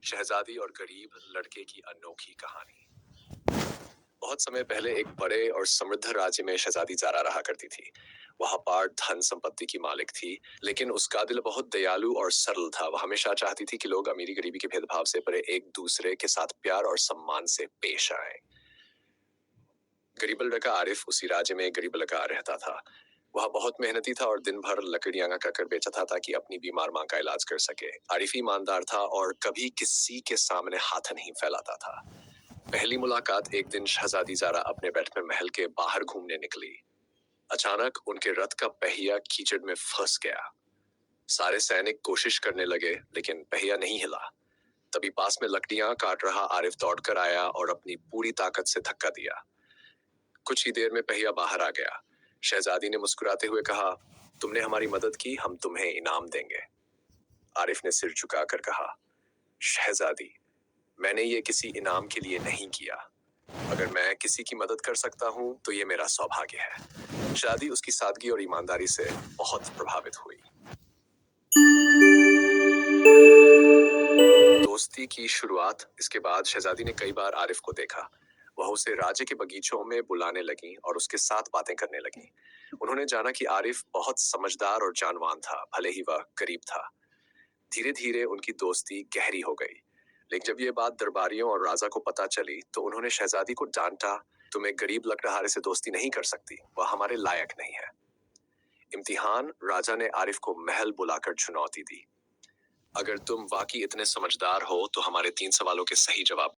शहजादी और गरीब लड़के की अनोखी कहानी। बहुत समय पहले एक बड़े और समृद्ध राज्य में शहजादी ज़ारा रहा करती थी। वह अपार धन संपत्ति की मालिक थी, लेकिन उसका दिल बहुत दयालु और सरल था। वह हमेशा चाहती थी कि लोग अमीरी गरीबी के भेदभाव से परे एक दूसरे के साथ प्यार और सम्मान से पेश आए। गरीब लड़का आरिफ उसी राज्य में गरीब लड़का रहता था। वह बहुत मेहनती था और दिन भर लकड़ियां कर बेचता था ताकि अपनी बीमार मां का इलाज कर सके। आरिफ ईमानदार था और कभी किसी के सामने हाथ नहीं फैलाता था। पहली मुलाकात एक दिन शहजादी ज़ारा अपने बैठ में महल के बाहर घूमने निकली। अचानक उनके रथ का पहिया कीचड़ में फंस गया। सारे सैनिक कोशिश करने लगे, लेकिन पहिया नहीं हिला। तभी पास में लकड़ियां काट रहा आरिफ दौड़कर आया और अपनी पूरी ताकत से धक्का दिया। कुछ ही देर में पहिया बाहर आ गया। शहजादी ने मुस्कुराते हुए कहा, तुमने हमारी मदद की, हम तुम्हें इनाम देंगे। आरिफ ने सिर झुकाकर कहा, शहजादी, मैंने ये किसी इनाम के लिए नहीं किया। अगर मैं किसी की मदद कर सकता हूँ तो ये मेरा सौभाग्य है। शहजादी उसकी सादगी और ईमानदारी से बहुत प्रभावित हुई। दोस्ती की शुरुआत। इसके बाद शहजादी ने कई बार आरिफ को देखा। वह उसे राज्य के बगीचों में बुलाने लगी और उसके साथ बातें करने लगी। उन्होंने जाना कि आरिफ बहुत समझदार और जानवान था, भले ही वह गरीब था। धीरे धीरे उनकी दोस्ती गहरी हो गई। लेकिन जब ये बात दरबारियों और राजा को पता चली तो उन्होंने शहजादी को डांटा, तुम एक गरीब लकड़हारे से दोस्ती नहीं कर सकती, वह हमारे लायक नहीं है। इम्तिहान। राजा ने आरिफ को महल बुलाकर चुनौती दी, अगर तुम वाकई इतने समझदार हो तो हमारे 3 सवालों के सही जवाब